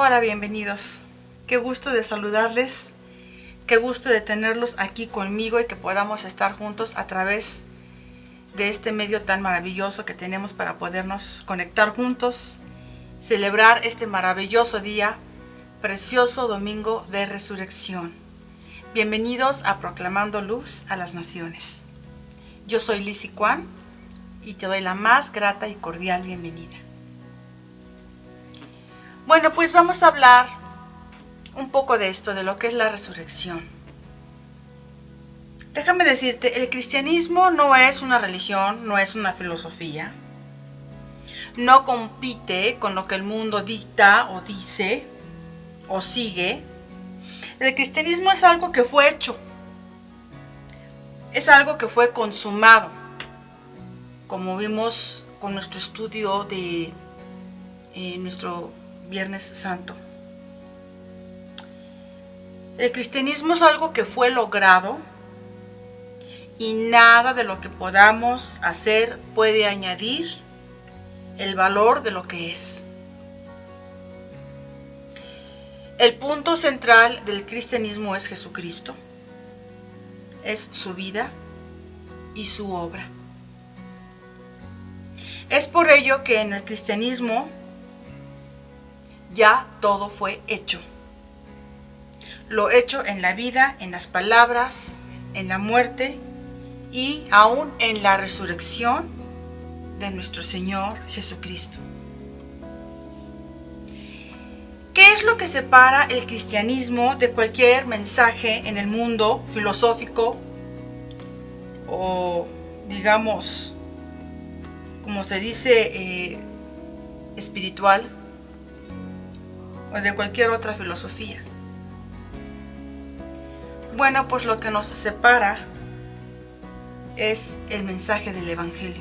Hola, bienvenidos. Qué gusto de saludarles, qué gusto de tenerlos aquí conmigo y que podamos estar juntos a través de este medio tan maravilloso que tenemos para podernos conectar juntos, celebrar este maravilloso día, precioso domingo de resurrección. Bienvenidos a Proclamando Luz a las Naciones. Yo soy Lizzy Kwan y te doy la más grata y cordial bienvenida. Bueno, pues vamos a hablar un poco de esto, de lo que es la resurrección. Déjame decirte, el cristianismo no es una religión, no es una filosofía. No compite con lo que el mundo dicta o dice o sigue. El cristianismo es algo que fue hecho. Es algo que fue consumado. Como vimos con nuestro estudio de nuestro Viernes Santo. El cristianismo es algo que fue logrado y nada de lo que podamos hacer puede añadir el valor de lo que es. El punto central del cristianismo es Jesucristo. Es su vida y su obra. Es por ello que en el cristianismo ya todo fue hecho. Lo hecho en la vida, en las palabras, en la muerte y aún en la resurrección de nuestro Señor Jesucristo. ¿Qué es lo que separa el cristianismo de cualquier mensaje en el mundo filosófico o, digamos, como se dice, espiritual o de cualquier otra filosofía? Bueno, pues lo que nos separa es el mensaje del Evangelio.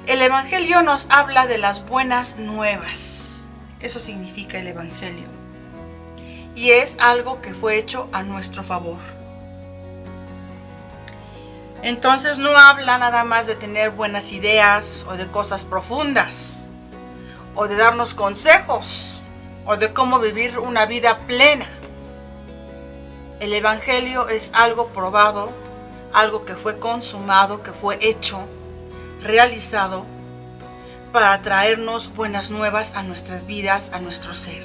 El Evangelio nos habla de las buenas nuevas. Eso significa el Evangelio. Y es algo que fue hecho a nuestro favor. Entonces no habla nada más de tener buenas ideas o de cosas profundas, o de darnos consejos, o de cómo vivir una vida plena. El Evangelio es algo probado, algo que fue consumado, que fue hecho, realizado, para traernos buenas nuevas a nuestras vidas, a nuestro ser.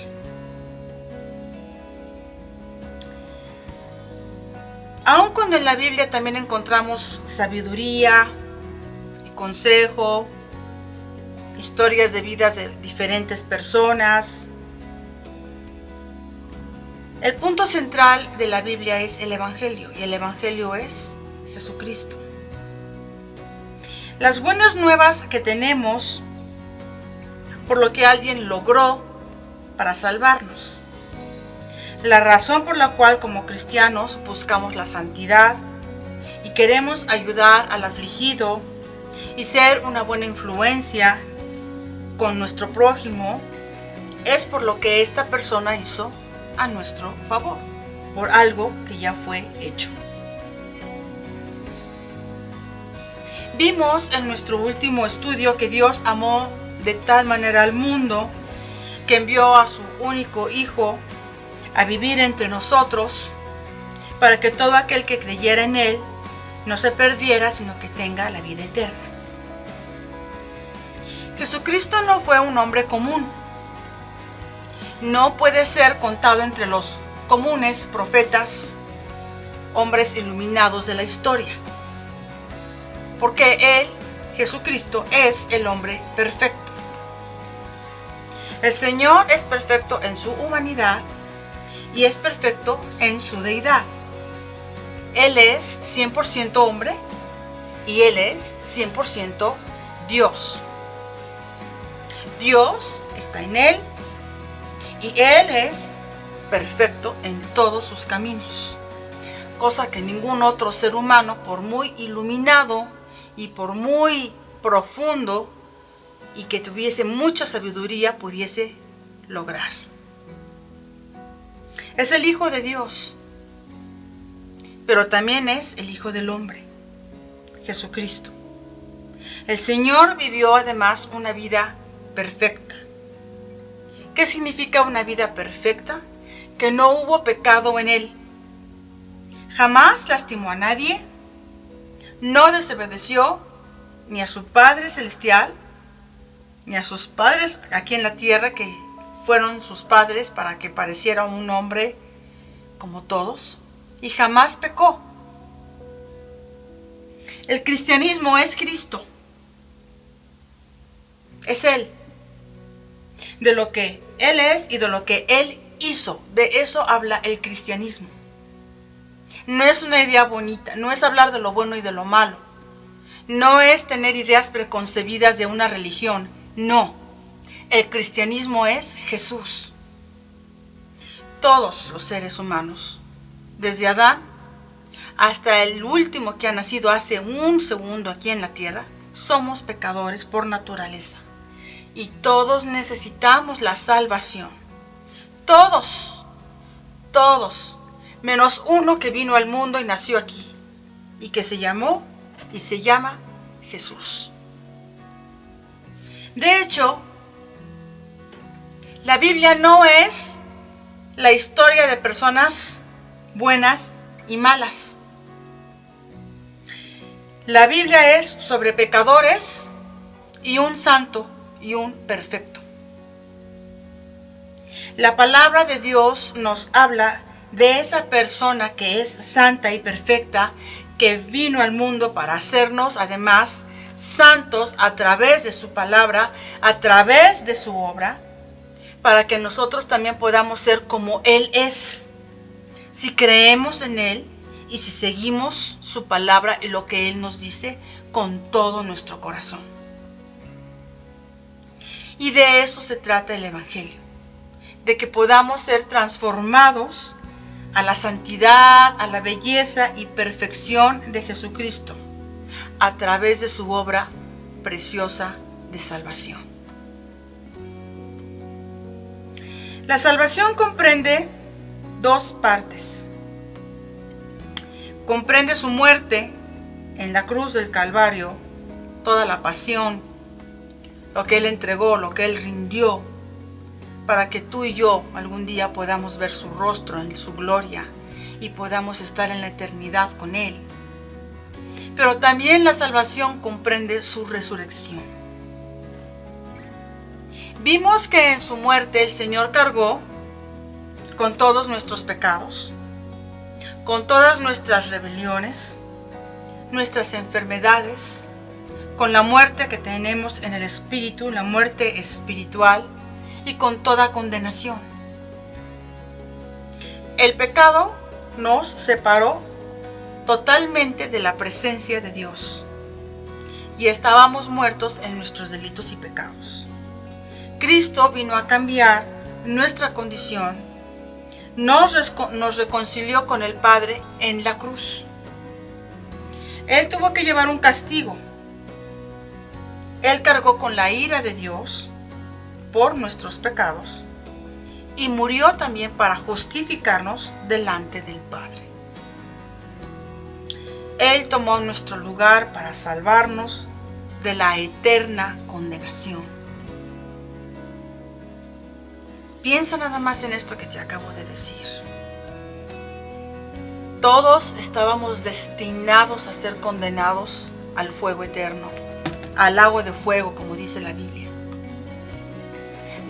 Aun cuando en la Biblia también encontramos sabiduría y consejo, historias de vidas de diferentes personas, el punto central de la Biblia es el Evangelio, y el Evangelio es Jesucristo. Las buenas nuevas que tenemos por lo que alguien logró para salvarnos. La razón por la cual como cristianos buscamos la santidad y queremos ayudar al afligido y ser una buena influencia con nuestro prójimo es por lo que esta persona hizo a nuestro favor, por algo que ya fue hecho. Vimos en nuestro último estudio que Dios amó de tal manera al mundo que envió a su único Hijo a vivir entre nosotros para que todo aquel que creyera en Él no se perdiera, sino que tenga la vida eterna. Jesucristo no fue un hombre común. No puede ser contado entre los comunes profetas, hombres iluminados de la historia. Porque Él, Jesucristo, es el hombre perfecto. El Señor es perfecto en su humanidad y es perfecto en su deidad. Él es 100% hombre y Él es 100% Dios. Dios está en Él y Él es perfecto en todos sus caminos, cosa que ningún otro ser humano, por muy iluminado y por muy profundo y que tuviese mucha sabiduría, pudiese lograr. Es el Hijo de Dios, pero también es el Hijo del Hombre, Jesucristo. El Señor vivió además una vida perfecta, ¿Qué significa una vida perfecta? Que no hubo pecado en él. Jamás lastimó a nadie, no desobedeció ni a su Padre Celestial, ni a sus padres aquí en la tierra, que fueron sus padres para que pareciera un hombre como todos, y jamás pecó. El cristianismo es Cristo. Es Él. De lo que Él es y de lo que Él hizo. De eso habla el cristianismo. No es una idea bonita, no es hablar de lo bueno y de lo malo. No es tener ideas preconcebidas de una religión. No. El cristianismo es Jesús. Todos los seres humanos, desde Adán hasta el último que ha nacido hace un segundo aquí en la tierra, somos pecadores por naturaleza. Y todos necesitamos la salvación. Todos, menos uno que vino al mundo y nació aquí, y que se llamó y se llama Jesús. De hecho, la Biblia no es la historia de personas buenas y malas. La Biblia es sobre pecadores y un santo y un perfecto. La palabra de Dios nos habla de esa persona que es santa y perfecta, que vino al mundo para hacernos además santos a través de su palabra, a través de su obra, para que nosotros también podamos ser como Él es, si creemos en Él y si seguimos su palabra y lo que Él nos dice con todo nuestro corazón. Y de eso se trata el Evangelio, de que podamos ser transformados a la santidad, a la belleza y perfección de Jesucristo, a través de su obra preciosa de salvación. La salvación comprende dos partes. Comprende su muerte en la cruz del Calvario, toda la pasión, lo que Él entregó, lo que Él rindió, para que tú y yo algún día podamos ver su rostro en su gloria y podamos estar en la eternidad con Él. Pero también la salvación comprende su resurrección. Vimos que en su muerte el Señor cargó con todos nuestros pecados, con todas nuestras rebeliones, nuestras enfermedades, con la muerte que tenemos en el espíritu, la muerte espiritual, y con toda condenación. El pecado nos separó totalmente de la presencia de Dios y estábamos muertos en nuestros delitos y pecados. Cristo vino a cambiar nuestra condición, nos reconcilió con el Padre en la cruz. Él tuvo que llevar un castigo. Él cargó con la ira de Dios por nuestros pecados y murió también para justificarnos delante del Padre. Él tomó nuestro lugar para salvarnos de la eterna condenación. Piensa nada más en esto que te acabo de decir. Todos estábamos destinados a ser condenados al fuego eterno, al lago de fuego, como dice la Biblia.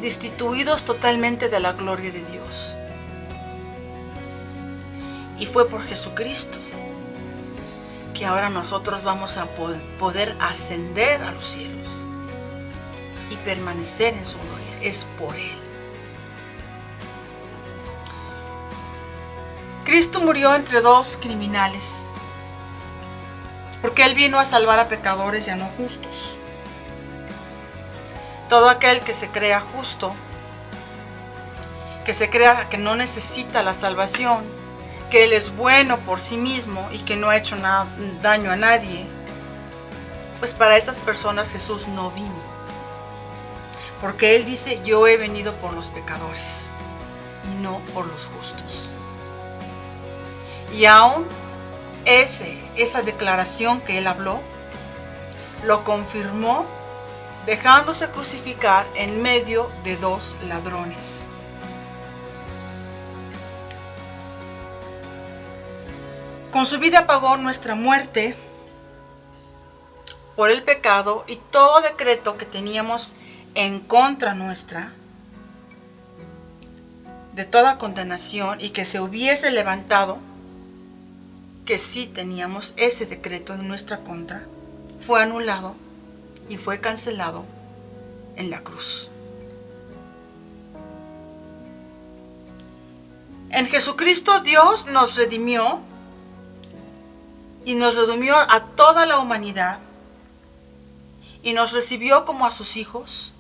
Destituidos totalmente de la gloria de Dios. Y fue por Jesucristo que ahora nosotros vamos a poder ascender a los cielos y permanecer en su gloria. Es por Él. Cristo murió entre dos criminales, porque Él vino a salvar a pecadores y a no justos. Todo aquel que se crea justo, que se crea que no necesita la salvación, que Él es bueno por sí mismo y que no ha hecho daño a nadie, pues para esas personas Jesús no vino. Porque Él dice, yo he venido por los pecadores y no por los justos. Y aún esa declaración que Él habló, lo confirmó dejándose crucificar en medio de dos ladrones. Con su vida pagó nuestra muerte por el pecado y todo decreto que teníamos en contra nuestra, de toda condenación y que se hubiese levantado, que sí teníamos ese decreto en nuestra contra, fue anulado y fue cancelado en la cruz. En Jesucristo Dios nos redimió y nos redimió a toda la humanidad y nos recibió como a sus hijos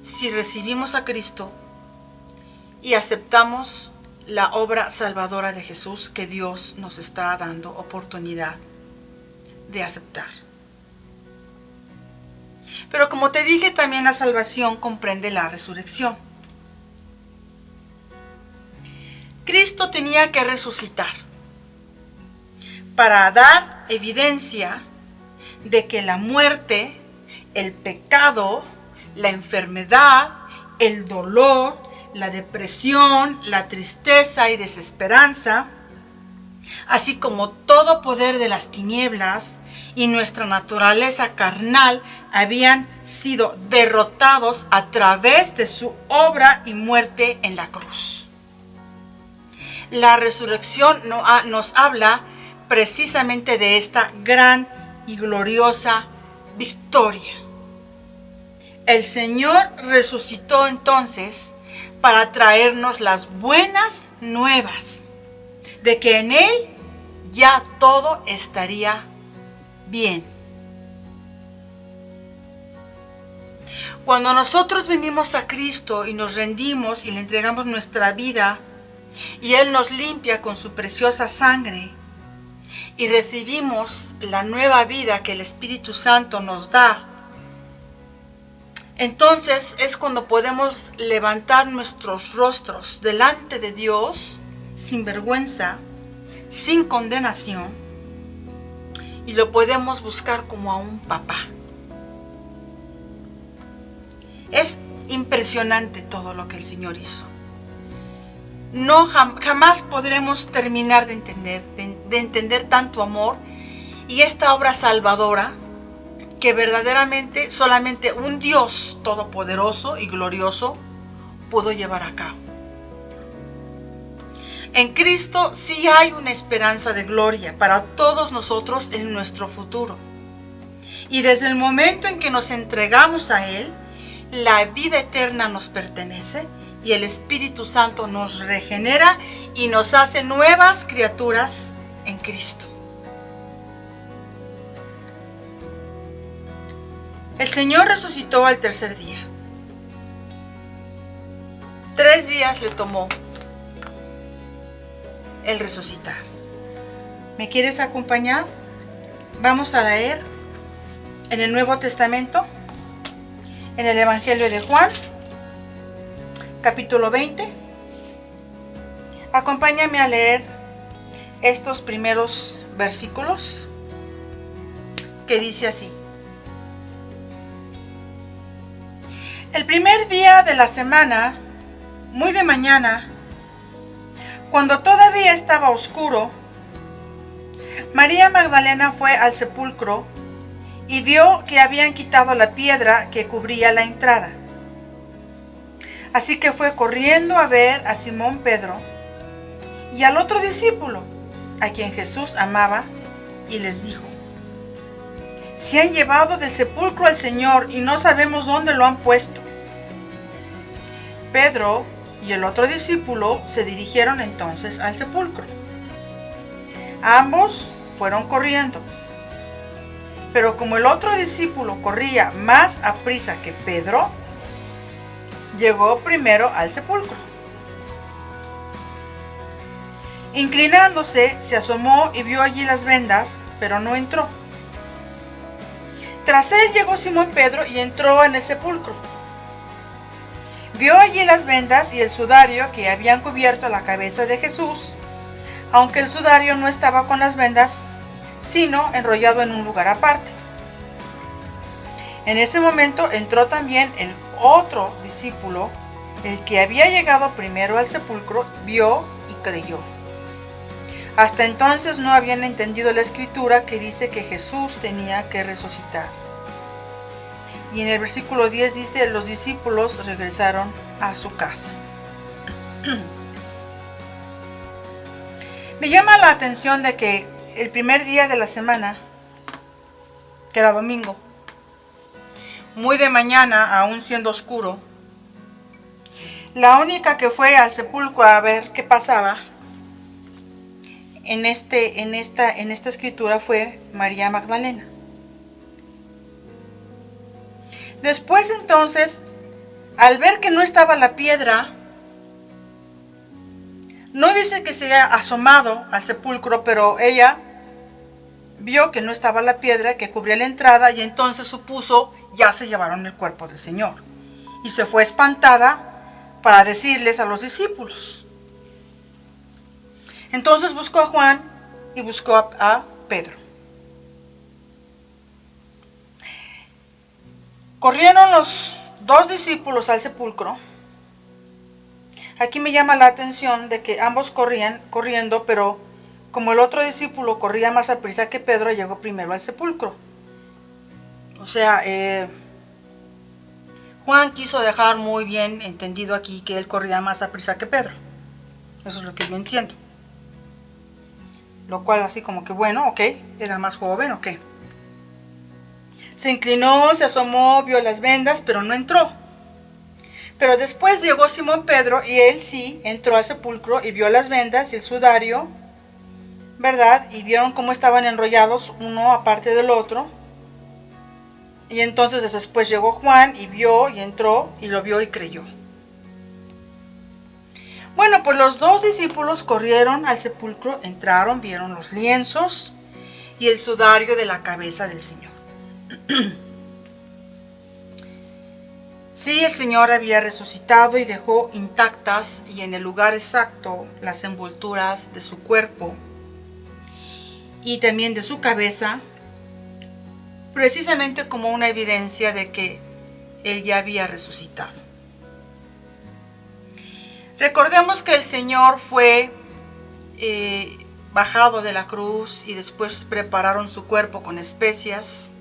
si recibimos a Cristo y aceptamos la obra salvadora de Jesús que Dios nos está dando oportunidad de aceptar. Pero como te dije, también la salvación comprende la resurrección. Cristo tenía que resucitar para dar evidencia de que la muerte, el pecado, la enfermedad, el dolor, la depresión, la tristeza y desesperanza, así como todo poder de las tinieblas y nuestra naturaleza carnal habían sido derrotados a través de su obra y muerte en la cruz. La resurrección nos habla precisamente de esta gran y gloriosa victoria. El Señor resucitó entonces para traernos las buenas nuevas de que en Él ya todo estaría bien. Cuando nosotros venimos a Cristo y nos rendimos y le entregamos nuestra vida y Él nos limpia con su preciosa sangre y recibimos la nueva vida que el Espíritu Santo nos da, entonces es cuando podemos levantar nuestros rostros delante de Dios sin vergüenza, sin condenación, y lo podemos buscar como a un papá. Es impresionante todo lo que el Señor hizo. No, jamás podremos terminar de entender tanto amor y esta obra salvadora que verdaderamente solamente un Dios todopoderoso y glorioso pudo llevar a cabo. En Cristo sí hay una esperanza de gloria para todos nosotros en nuestro futuro. Y desde el momento en que nos entregamos a Él, la vida eterna nos pertenece y el Espíritu Santo nos regenera y nos hace nuevas criaturas en Cristo. El Señor resucitó al tercer día. 3 días le tomó el resucitar. ¿Me quieres acompañar? Vamos a leer en el Nuevo Testamento, en el Evangelio de Juan, capítulo 20. Acompáñame a leer estos primeros versículos que dice así. El primer día de la semana, muy de mañana, cuando todavía estaba oscuro, María Magdalena fue al sepulcro y vio que habían quitado la piedra que cubría la entrada. Así que fue corriendo a ver a Simón Pedro y al otro discípulo, a quien Jesús amaba, y les dijo: se han llevado del sepulcro al Señor y no sabemos dónde lo han puesto. Pedro y el otro discípulo se dirigieron entonces al sepulcro. Ambos fueron corriendo, pero como el otro discípulo corría más aprisa que Pedro, llegó primero al sepulcro. Inclinándose, se asomó y vio allí las vendas, pero no entró. Tras él llegó Simón Pedro y entró en el sepulcro. Vio allí las vendas y el sudario que habían cubierto la cabeza de Jesús, aunque el sudario no estaba con las vendas, sino enrollado en un lugar aparte. En ese momento entró también el otro discípulo, el que había llegado primero al sepulcro, vio y creyó. Hasta entonces no habían entendido la escritura que dice que Jesús tenía que resucitar. Y en el versículo 10 dice, los discípulos regresaron a su casa. Me llama la atención de que el primer día de la semana, que era domingo, muy de mañana, aún siendo oscuro, la única que fue al sepulcro a ver qué pasaba en esta escritura fue María Magdalena. Después entonces, al ver que no estaba la piedra, no dice que se haya asomado al sepulcro, pero ella vio que no estaba la piedra que cubría la entrada y entonces supuso ya se llevaron el cuerpo del Señor. Y se fue espantada para decirles a los discípulos. Entonces buscó a Juan y buscó a Pedro. Corrieron los dos discípulos al sepulcro. Aquí me llama la atención de que ambos corrían corriendo, pero como el otro discípulo corría más a prisa que Pedro, llegó primero al sepulcro. O sea, Juan quiso dejar muy bien entendido aquí que él corría más a prisa que Pedro. Eso es lo que yo entiendo. Lo cual así como que bueno, ok, era más joven, ok. Se inclinó, se asomó, vio las vendas, pero no entró. Pero después llegó Simón Pedro y él sí entró al sepulcro y vio las vendas y el sudario, ¿verdad? Y vieron cómo estaban enrollados uno aparte del otro. Y entonces después llegó Juan y vio y entró y lo vio y creyó. Bueno, pues los dos discípulos corrieron al sepulcro, entraron, vieron los lienzos y el sudario de la cabeza del Señor. Sí, el Señor había resucitado y dejó intactas y en el lugar exacto las envolturas de su cuerpo y también de su cabeza, precisamente como una evidencia de que Él ya había resucitado. Recordemos que el Señor fue bajado de la cruz y después prepararon su cuerpo con especias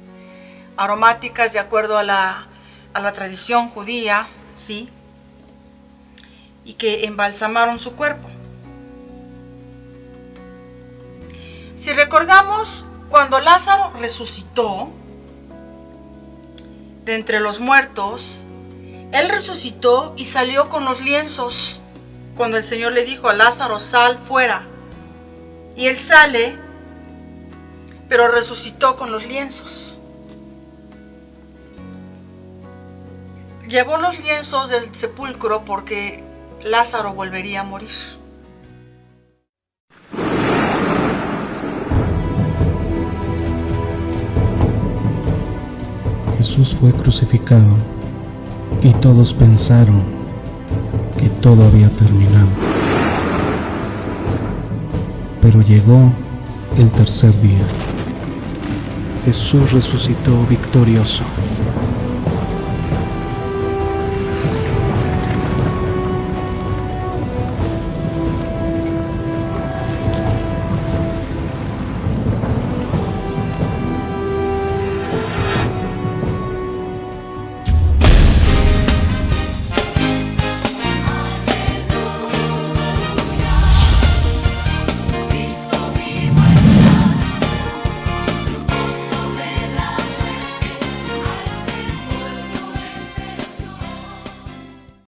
aromáticas de acuerdo a la tradición judía, ¿sí? Y que embalsamaron su cuerpo. Si recordamos, cuando Lázaro resucitó de entre los muertos, él resucitó y salió con los lienzos. Cuando el Señor le dijo a Lázaro, sal fuera. Y él sale, pero resucitó con los lienzos. Llevó los lienzos del sepulcro porque Lázaro volvería a morir. Jesús fue crucificado y todos pensaron que todo había terminado. Pero llegó el tercer día. Jesús resucitó victorioso.